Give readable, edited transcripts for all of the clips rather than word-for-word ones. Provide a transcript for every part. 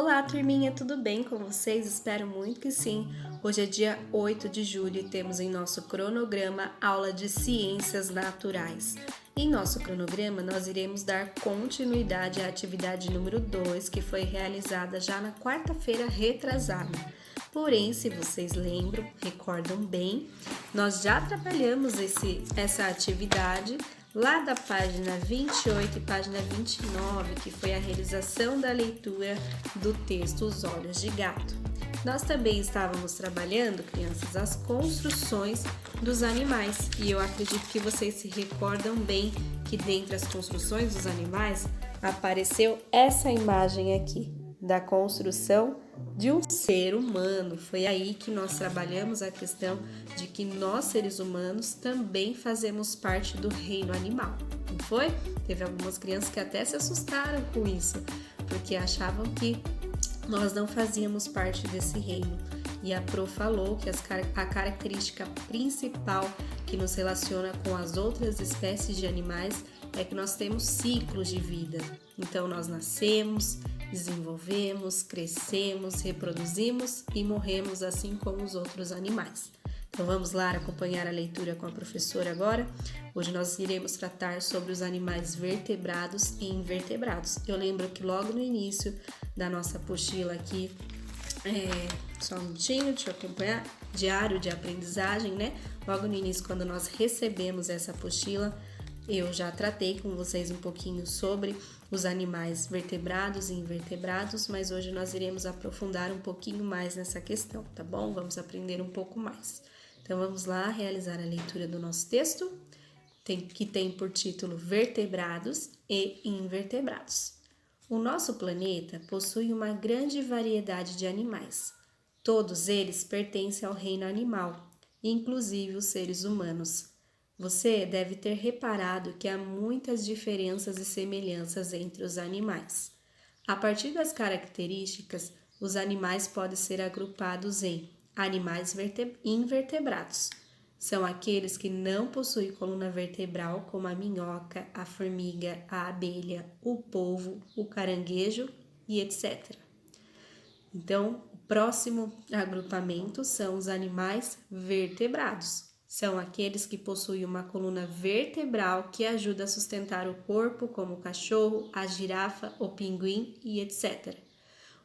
Olá, turminha, tudo bem com vocês? Espero muito que sim. Hoje é dia 8 de julho e temos em nosso cronograma aula de Ciências Naturais. Em nosso cronograma, nós iremos dar continuidade à atividade número 2, que foi realizada já na quarta-feira retrasada. Porém, se vocês recordam bem, nós já trabalhamos essa atividade lá da página 28 e página 29, que foi a realização da leitura do texto Os Olhos de Gato. Nós também estávamos trabalhando, crianças, as construções dos animais, e eu acredito que vocês se recordam bem que dentre as construções dos animais apareceu essa imagem aqui, da construção de um ser humano. Foi aí que nós trabalhamos a questão de que nós, seres humanos, também fazemos parte do reino animal, não foi? Teve algumas crianças que até se assustaram com isso, porque achavam que nós não fazíamos parte desse reino. E a Pro falou que a característica principal que nos relaciona com as outras espécies de animais é que nós temos ciclos de vida. Então, nós nascemos, desenvolvemos, crescemos, reproduzimos e morremos assim como os outros animais. Então vamos lá acompanhar a leitura com a professora agora. Hoje nós iremos tratar sobre os animais vertebrados e invertebrados. Eu lembro que logo no início da nossa apostila aqui, só um minutinho, deixa eu acompanhar, diário de aprendizagem, né? Logo no início, quando nós recebemos essa apostila, eu já tratei com vocês um pouquinho sobre os animais vertebrados e invertebrados, mas hoje nós iremos aprofundar um pouquinho mais nessa questão, tá bom? Vamos aprender um pouco mais. Então, vamos lá realizar a leitura do nosso texto, que tem por título Vertebrados e Invertebrados. O nosso planeta possui uma grande variedade de animais. Todos eles pertencem ao reino animal, inclusive os seres humanos. Você deve ter reparado que há muitas diferenças e semelhanças entre os animais. A partir das características, os animais podem ser agrupados em animais invertebrados. São aqueles que não possuem coluna vertebral, como a minhoca, a formiga, a abelha, o polvo, o caranguejo e etc. Então, o próximo agrupamento são os animais vertebrados. São aqueles que possuem uma coluna vertebral que ajuda a sustentar o corpo, como o cachorro, a girafa, o pinguim e etc.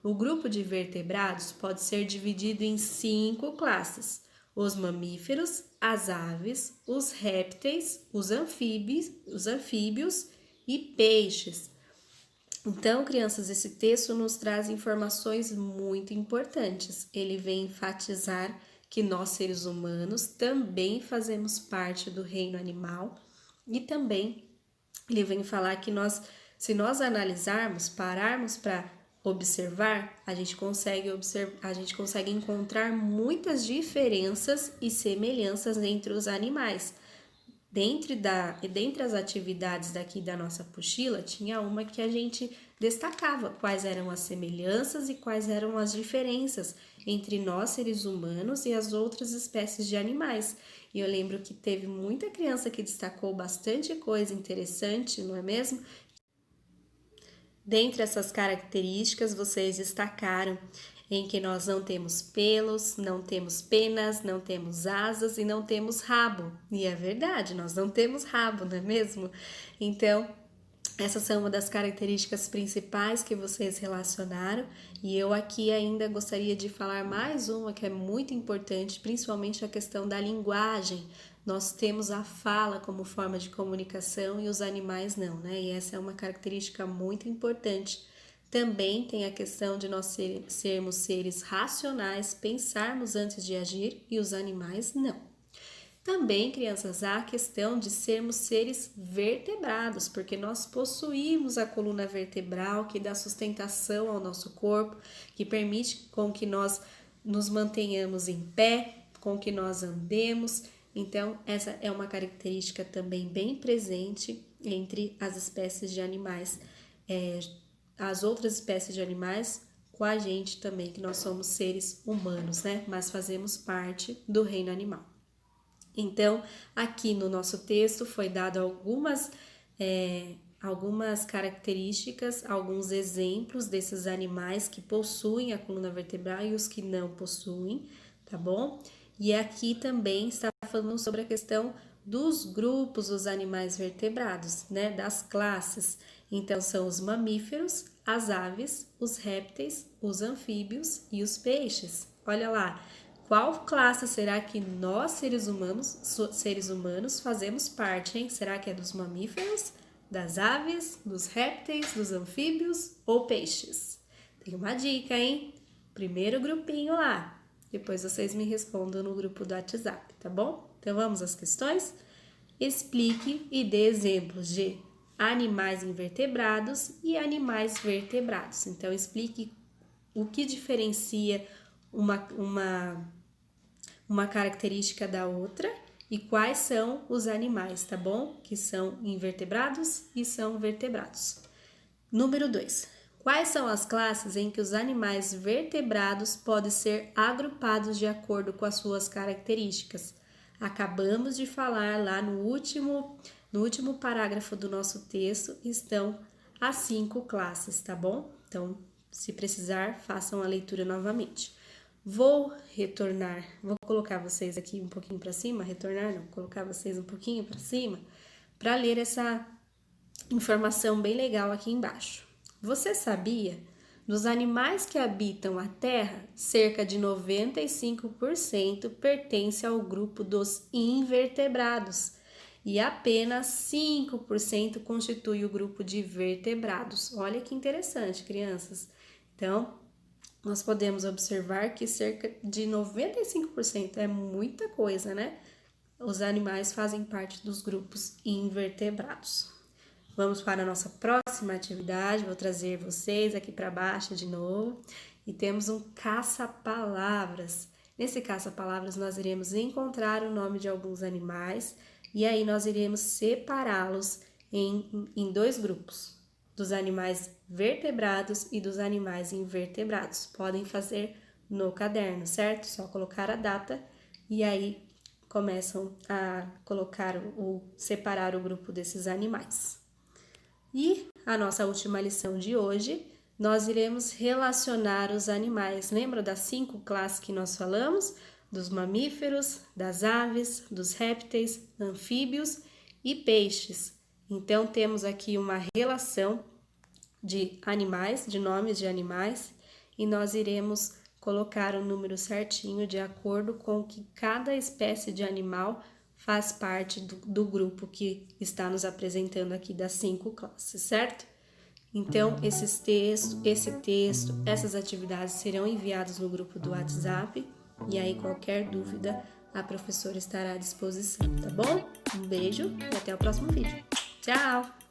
O grupo de vertebrados pode ser dividido em 5 classes: os mamíferos, as aves, os répteis, os anfíbios e peixes. Então, crianças, esse texto nos traz informações muito importantes. Ele vem enfatizar que nós, seres humanos, também fazemos parte do reino animal e também ele vem falar que se nós analisarmos, pararmos para observar, a gente consegue encontrar muitas diferenças e semelhanças entre os animais. Dentre as atividades daqui da nossa apostila, tinha uma que a gente destacava quais eram as semelhanças e quais eram as diferenças entre nós, seres humanos, e as outras espécies de animais. E eu lembro que teve muita criança que destacou bastante coisa interessante, não é mesmo? Dentre essas características, vocês destacaram em que nós não temos pelos, não temos penas, não temos asas e não temos rabo. E é verdade, nós não temos rabo, não é mesmo? Então, essas são uma das características principais que vocês relacionaram, e eu aqui ainda gostaria de falar mais uma que é muito importante, principalmente a questão da linguagem. Nós temos a fala como forma de comunicação e os animais não, né? E essa é uma característica muito importante. Também tem a questão de nós sermos seres racionais, pensarmos antes de agir, e os animais não. Também, crianças, há a questão de sermos seres vertebrados, porque nós possuímos a coluna vertebral que dá sustentação ao nosso corpo, que permite com que nós nos mantenhamos em pé, com que nós andemos. Então, essa é uma característica também bem presente entre as espécies de animais, as outras espécies de animais com a gente também, que nós somos seres humanos, né? Mas fazemos parte do reino animal. Então, aqui no nosso texto foi dado algumas características, alguns exemplos desses animais que possuem a coluna vertebral e os que não possuem, tá bom? E aqui também está falando sobre a questão dos grupos dos animais vertebrados, né? Das classes. Então, são os mamíferos, as aves, os répteis, os anfíbios e os peixes. Olha lá, qual classe será que nós, seres humanos, fazemos parte, hein? Será que é dos mamíferos, das aves, dos répteis, dos anfíbios ou peixes? Tem uma dica, hein? Primeiro grupinho lá. Depois vocês me respondam no grupo do WhatsApp, tá bom? Então vamos às questões? Explique e dê exemplos de animais invertebrados e animais vertebrados. Então explique o que diferencia uma característica da outra e quais são os animais, tá bom? Que são invertebrados e são vertebrados. Número 2. Quais são as classes em que os animais vertebrados podem ser agrupados de acordo com as suas características? Acabamos de falar lá no último parágrafo do nosso texto, estão as 5 classes, tá bom? Então, se precisar, façam a leitura novamente. Vou colocar vocês aqui um pouquinho para cima, colocar vocês um pouquinho para cima, para ler essa informação bem legal aqui embaixo. Você sabia? Dos animais que habitam a Terra, cerca de 95% pertence ao grupo dos invertebrados e apenas 5% constitui o grupo de vertebrados. Olha que interessante, crianças. Então, nós podemos observar que cerca de 95% é muita coisa, né? Os animais fazem parte dos grupos invertebrados. Vamos para a nossa próxima atividade, vou trazer vocês aqui para baixo de novo. E temos um caça-palavras. Nesse caça-palavras nós iremos encontrar o nome de alguns animais e aí nós iremos separá-los em 2 grupos, dos animais vertebrados e dos animais invertebrados. Podem fazer no caderno, certo? Só colocar a data e aí começam a separar o grupo desses animais. E a nossa última lição de hoje, nós iremos relacionar os animais. Lembra das 5 classes que nós falamos? Dos mamíferos, das aves, dos répteis, anfíbios e peixes. Então, temos aqui uma relação de animais, de nomes de animais, e nós iremos colocar o número certinho de acordo com o que cada espécie de animal faz parte do grupo que está nos apresentando aqui das 5 classes, certo? Então, esse texto, essas atividades serão enviados no grupo do WhatsApp e aí qualquer dúvida a professora estará à disposição, tá bom? Um beijo e até o próximo vídeo. Tchau!